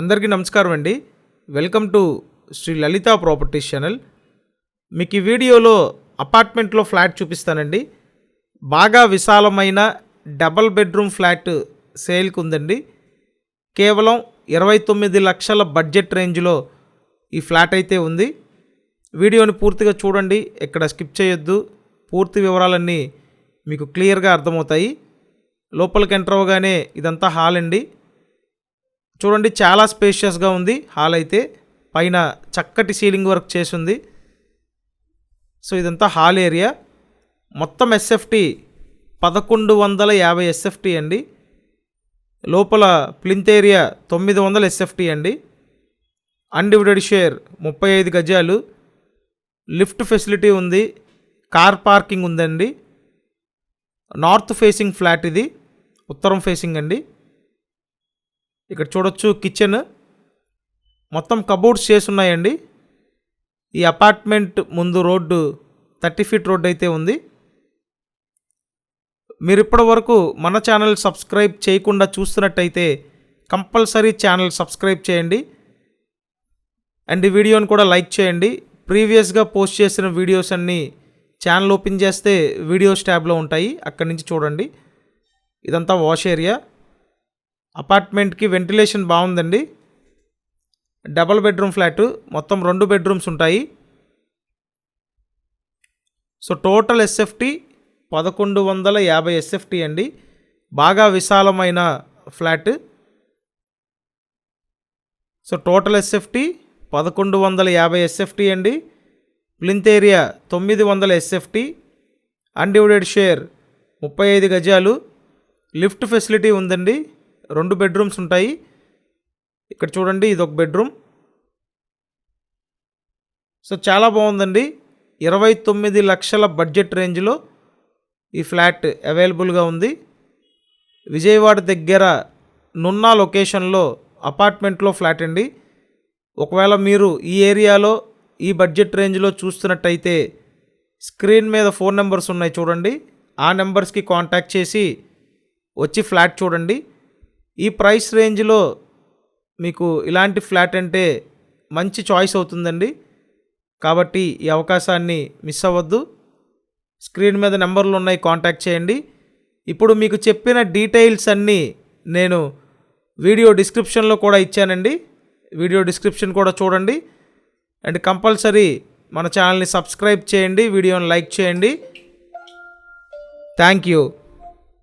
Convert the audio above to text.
అందరికీ నమస్కారం అండి. Welcome to Shri Lalitha properties channel. మీకు ఈ వీడియోలో అపార్ట్మెంట్లో ఫ్లాట్ చూపిస్తానండి. బాగా విశాలమైన డబల్ బెడ్రూమ్ ఫ్లాట్ సేల్కి ఉందండి. కేవలం 29 లక్షల బడ్జెట్ రేంజ్లో ఈ ఫ్లాట్ అయితే ఉంది. వీడియోని పూర్తిగా చూడండి, ఎక్కడ స్కిప్ చేయొద్దు. పూర్తి వివరాలన్నీ మీకు క్లియర్గా అర్థమవుతాయి. లోపలికి ఎంటర్ అవ్వగానే ఇదంతా హాల్ అండి. చూడండి, చాలా స్పేషియస్గా ఉంది హాల్ అయితే. పైన చక్కటి సీలింగ్ వర్క్ చేసింది. సో ఇదంతా హాల్ ఏరియా. మొత్తం ఎస్ఎఫ్టీ 1150 ఎస్ఎఫ్టీ అండి. లోపల ప్లింత్ ఏరియా 900 ఎస్ఎఫ్టీ అండి. అన్డివిడెడ్ షేర్ 35 గజాలు. లిఫ్ట్ ఫెసిలిటీ ఉంది. కార్ పార్కింగ్ ఉందండి. నార్త్ ఫేసింగ్ ఫ్లాట్ ఇది, ఉత్తరం ఫేసింగ్ అండి. ఇక్కడ చూడొచ్చు కిచెన్, మొత్తం కబోర్డ్స్ చేసి ఉన్నాయండి. ఈ అపార్ట్మెంట్ ముందు రోడ్డు 30 ఫీట్ రోడ్డు అయితే ఉంది. మీరు ఇప్పటి వరకు మన ఛానల్ సబ్స్క్రైబ్ చేయకుండా చూస్తున్నట్టయితే కంపల్సరీ ఛానల్ సబ్స్క్రైబ్ చేయండి. అండ్ ఈ వీడియోని కూడా లైక్ చేయండి. ప్రీవియస్గా పోస్ట్ చేసిన వీడియోస్ అన్నీ ఛానల్ ఓపెన్ చేస్తే వీడియోస్ ట్యాబ్లో ఉంటాయి, అక్కడి నుంచి చూడండి. ఇదంతా వాష్ ఏరియా. అపార్ట్మెంట్కి వెంటిలేషన్ బాగుందండి. డబల్ బెడ్రూమ్ ఫ్లాట్, మొత్తం 2 బెడ్రూమ్స్ ఉంటాయి. సో టోటల్ ఎస్ఎఫ్టీ 1150 ఎస్ఎఫ్టీ అండి. బాగా విశాలమైన flat. So total SFT 1150 SFT అండి. Plinth area 900 SFT. Undivided share 35 గజాలు. లిఫ్ట్ ఫెసిలిటీ ఉందండి. 2 బెడ్రూమ్స్ ఉంటాయి. ఇక్కడ చూడండి, ఇది ఒక బెడ్రూమ్. సో చాలా బాగుందండి. 29 లక్షల బడ్జెట్ రేంజ్లో ఈ ఫ్లాట్ అవైలబుల్గా ఉంది. విజయవాడ దగ్గర నున్నా లొకేషన్లో అపార్ట్మెంట్లో ఫ్లాట్ అండి. ఒకవేళ మీరు ఈ ఏరియాలో ఈ బడ్జెట్ రేంజ్లో చూస్తున్నట్టయితే స్క్రీన్ మీద ఫోన్ నెంబర్స్ ఉన్నాయి చూడండి. ఆ నెంబర్స్కి కాంటాక్ట్ చేసి వచ్చి ఫ్లాట్ చూడండి. ఈ ప్రైస్ రేంజ్లో మీకు ఇలాంటి ఫ్లాట్ అంటే మంచి చాయిస్ అవుతుందండి. కాబట్టి ఈ అవకాశాన్ని మిస్ అవ్వద్దు. స్క్రీన్ మీద నెంబర్లు ఉన్నాయి, కాంటాక్ట్ చేయండి. ఇప్పుడు మీకు చెప్పిన డీటెయిల్స్ అన్నీ నేను వీడియో డిస్క్రిప్షన్లో కూడా ఇచ్చానండి. వీడియో డిస్క్రిప్షన్ కూడా చూడండి. అండ్ కంపల్సరీ మన ఛానల్ని సబ్స్క్రైబ్ చేయండి, వీడియోని లైక్ చేయండి. Thank you.